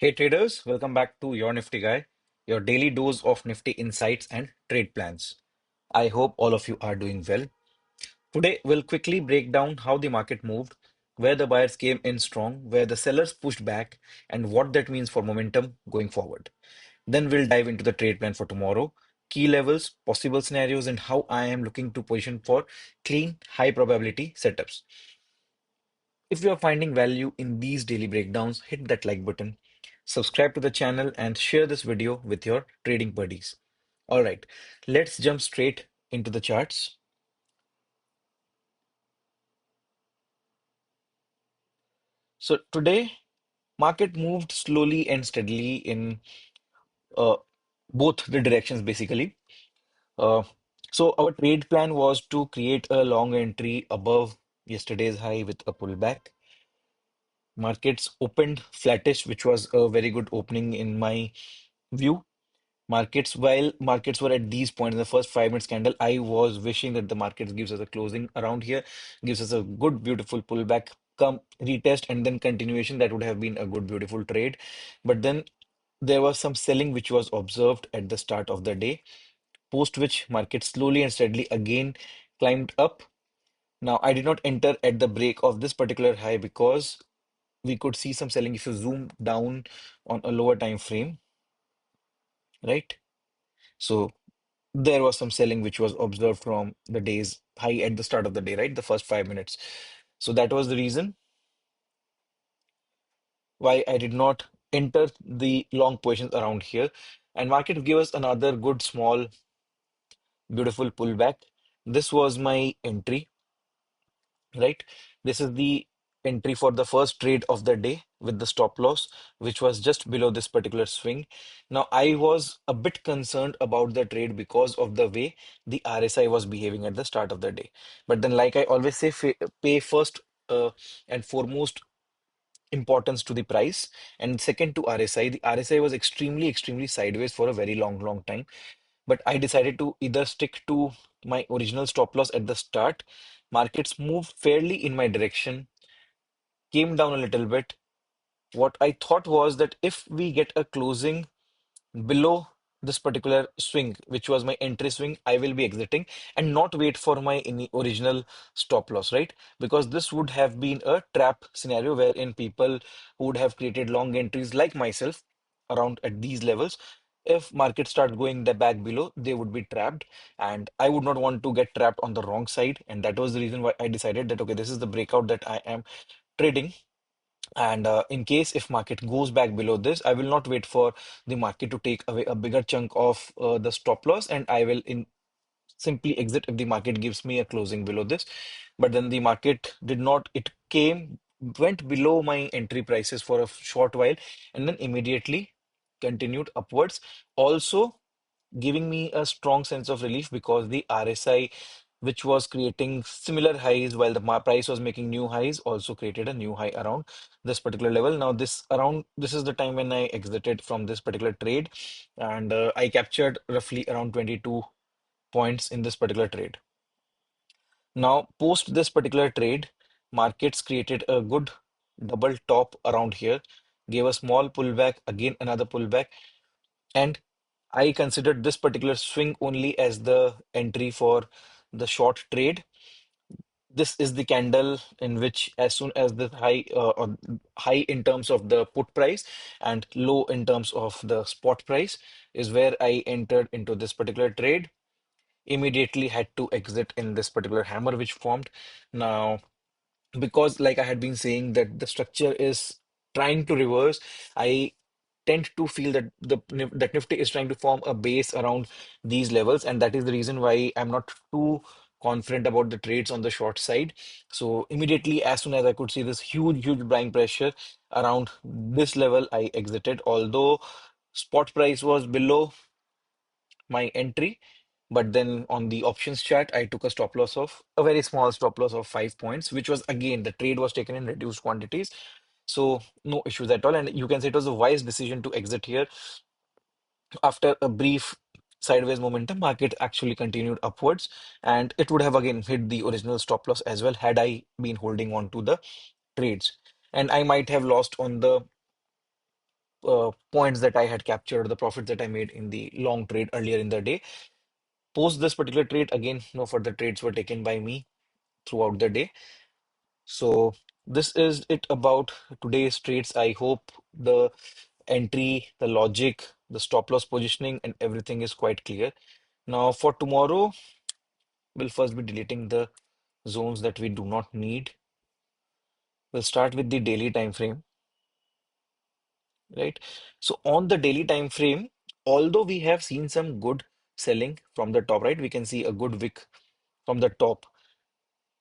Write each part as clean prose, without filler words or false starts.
Hey traders, welcome back to Your Nifty Guy, your daily dose of Nifty insights and trade plans. I hope all of you are doing well. Today, we'll quickly break down how the market moved, where the buyers came in strong, where the sellers pushed back, and what that means for momentum going forward. Then we'll dive into the trade plan for tomorrow, key levels, possible scenarios, and how I am looking to position for clean, high probability setups. If you are finding value in these daily breakdowns, hit that like button, subscribe to the channel, and share this video with your trading buddies. All right, let's jump straight into the charts. So today, market moved slowly and steadily in uh, both the directions, basically. Uh, so our trade plan was to create a long entry above yesterday's high with a pullback. Markets opened flattish, which was a very good opening in my view. While markets were at these points in the first 5 minutes candle, I was wishing that the markets gives us a closing around here, gives us a good, beautiful pullback, come retest, and then continuation. That would have been a good, beautiful trade. But then there was some selling which was observed at the start of the day, post which market slowly and steadily again climbed up. Now, I did not enter at the break of this particular high because we could see some selling if you zoom down on a lower time frame, right? So there was some selling which was observed from the day's high at the start of the day, right? The first 5 minutes. So that was the reason why I did not enter the long positions around here. And market gave us another good, small, beautiful pullback. This was my entry, right? This is the entry for the first trade of the day with the stop loss, which was just below this particular swing. Now, I was a bit concerned about the trade because of the way the RSI was behaving at the start of the day. But then, like I always say, pay first and foremost importance to the price, and second to RSI. The RSI was extremely, extremely sideways for a very long, long time. But I decided to either stick to my original stop loss at the start. Markets moved fairly in my direction, came down a little bit. What I thought was that if we get a closing below this particular swing, which was my entry swing, I will be exiting and not wait for my original stop loss, right? Because this would have been a trap scenario wherein people who would have created long entries like myself around at these levels, if market starts going the back below, they would be trapped. And I would not want to get trapped on the wrong side. And that was the reason why I decided that, okay, this is the breakout that I am trading. And in case if market goes back below this, I will not wait for the market to take away a bigger chunk of the stop loss, and I will simply exit if the market gives me a closing below this. But then the market did not. It went below my entry prices for a short while, and then immediately continued upwards. Also, giving me a strong sense of relief because the RSI, which was creating similar highs while the price was making new highs, also created a new high around this particular level. Now, this is the time when I exited from this particular trade, and I captured roughly around 22 points in this particular trade. Now, post this particular trade, markets created a good double top around here, gave a small pullback, again another pullback, and I considered this particular swing only as the entry for the short trade. This is the candle in which, as soon as the or high in terms of the put price and low in terms of the spot price, is where I entered into this particular trade. Immediately had to exit in this particular hammer which formed. Now, because like I had been saying that the structure is trying to reverse, I tend to feel that that Nifty is trying to form a base around these levels, and that is the reason why I'm not too confident about the trades on the short side. So immediately, as soon as I could see this huge, huge buying pressure around this level, I exited. Although spot price was below my entry, but then on the options chart, I took a stop loss of a very small stop loss of 5 points, which was again the trade was taken in reduced quantities. So no issues at all. And you can say it was a wise decision to exit here. After a brief sideways momentum, market actually continued upwards, and it would have again hit the original stop loss as well had I been holding on to the trades. And I might have lost on the points that I had captured, the profits that I made in the long trade earlier in the day. Post this particular trade, again, no further trades were taken by me throughout the day. So this is it about today's trades. I hope the entry, the logic, the stop loss positioning, and everything is quite clear. Now for tomorrow, we'll first be deleting the zones that we do not need. We'll start with the daily time frame, right? So on the daily time frame, although we have seen some good selling from the top, right? We can see a good wick from the top.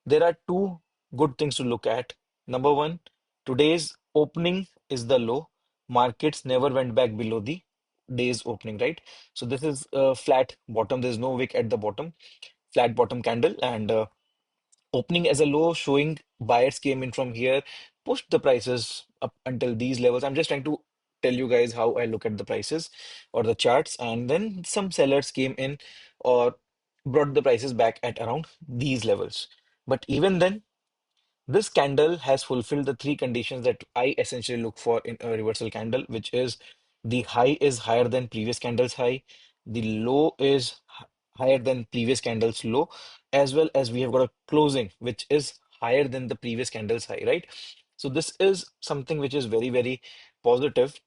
There are two good things to look at. Number one, today's opening is the low. Markets never went back below the day's opening, right? So this is a flat bottom. There's no wick at the bottom, flat bottom candle, and opening as a low, showing buyers came in from here, pushed the prices up until these levels. I'm just trying to tell you guys how I look at the prices or the charts, and then some sellers came in or brought the prices back at around these levels. But even then, this candle has fulfilled the three conditions that I essentially look for in a reversal candle, which is the high is higher than previous candle's high, the low is higher than previous candle's low, as well as we have got a closing which is higher than the previous candle's high, right? So this is something which is very, very positive,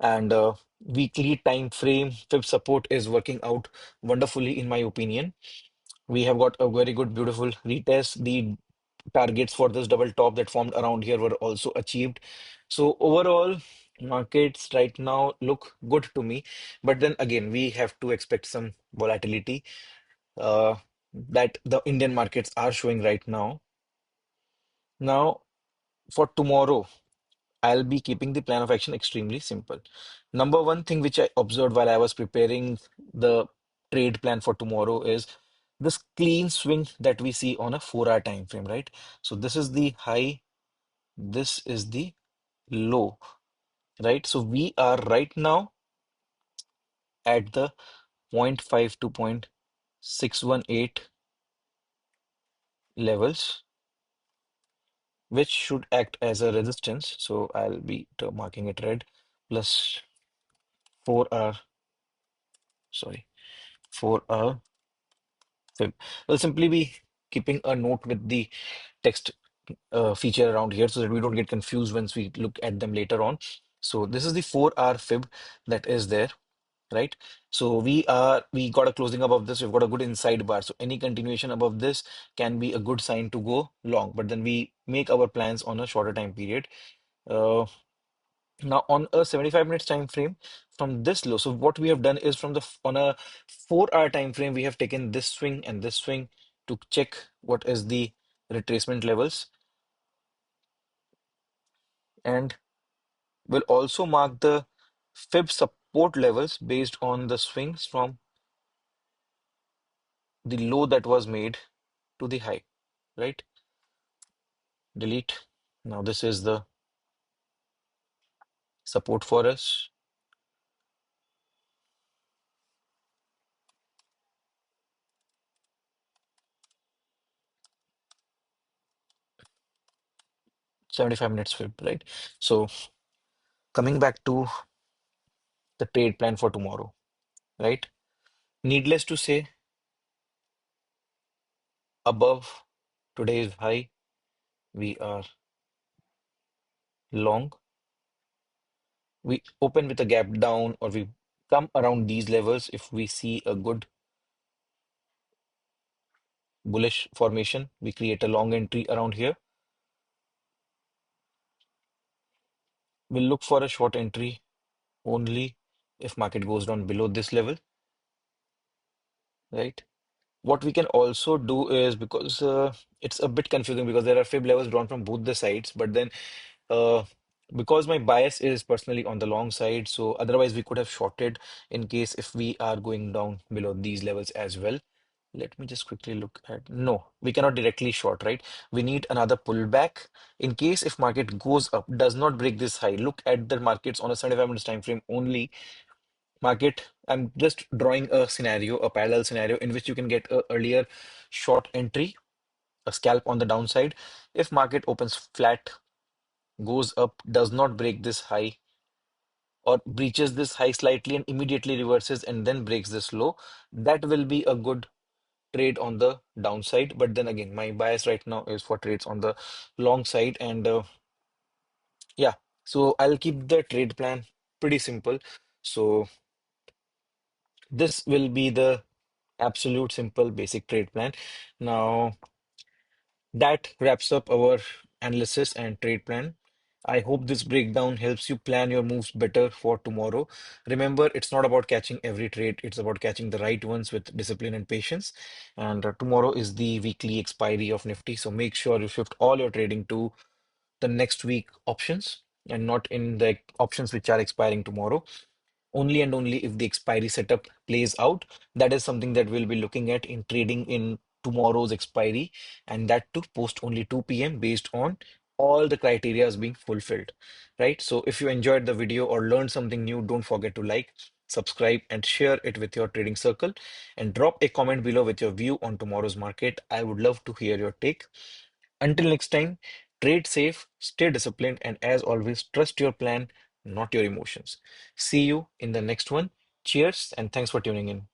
and weekly time frame fib support is working out wonderfully in my opinion. We have got a very good, beautiful retest. The targets for this double top that formed around here were also achieved. So overall, markets right now look good to me. But then again, we have to expect some volatility uh, that the Indian markets are showing right now. Now, for tomorrow, I'll be keeping the plan of action extremely simple. Number one thing which I observed while I was preparing the trade plan for tomorrow is this clean swing that we see on a 4-hour time frame, right? So this is the high, this is the low, right? So we are right now at the 0.5 to 0.618 levels, which should act as a resistance. So I'll be marking it red, plus 4-hour, sorry, 4-hour fib. We'll simply be keeping a note with the text feature around here so that we don't get confused once we look at them later on. So this is the 4-hour fib that is there, right? So we got a closing above this. We've got a good inside bar. So any continuation above this can be a good sign to go long. But then we make our plans on a shorter time period. Uh, Now on a 75 minutes time frame from this low. So what we have done is from the on a 4-hour time frame, we have taken this swing and this swing to check what is the retracement levels, and we'll also mark the fib support levels based on the swings from the low that was made to the high, right? Delete. Now this is the support for us. 75 minutes fib, right? So coming back to the trade plan for tomorrow, right? Needless to say, above today's high, we are long. We open with a gap down, or we come around these levels if we see a good bullish formation. We create a long entry around here. We'll look for a short entry only if market goes down below this level, right? What we can also do is, because it's a bit confusing because there are fib levels drawn from both the sides, but then uh, because my bias is personally on the long side, so otherwise we could have shorted in case if we are going down below these levels as well. Let me just quickly look at, no, we cannot directly short, right? We need another pullback. In case if market goes up, does not break this high, look at the markets on a 75 minutes time frame only. Market, I'm just drawing a scenario, a parallel scenario in which you can get a earlier short entry, a scalp on the downside. If market opens flat, goes up, does not break this high, or breaches this high slightly and immediately reverses and then breaks this low, that will be a good trade on the downside. But then again, my bias right now is for trades on the long side. And yeah, so I'll keep the trade plan pretty simple. So this will be the absolute simple basic trade plan. Now, that wraps up our analysis and trade plan. I hope this breakdown helps you plan your moves better for tomorrow. Remember, it's not about catching every trade, it's about catching the right ones with discipline and patience. And tomorrow is the weekly expiry of Nifty, so make sure you shift all your trading to the next week options and not in the options which are expiring tomorrow. Only and only if the expiry setup plays out. That is something that we'll be looking at in trading in tomorrow's expiry, and that to post only 2 p.m. based on all the criteria is being fulfilled, right? So if you enjoyed the video or learned something new, don't forget to like, subscribe, and share it with your trading circle, and drop a comment below with your view on tomorrow's market. I would love to hear your take. Until next time, trade safe, stay disciplined, and as always, trust your plan, not your emotions. See you in the next one. Cheers, and thanks for tuning in.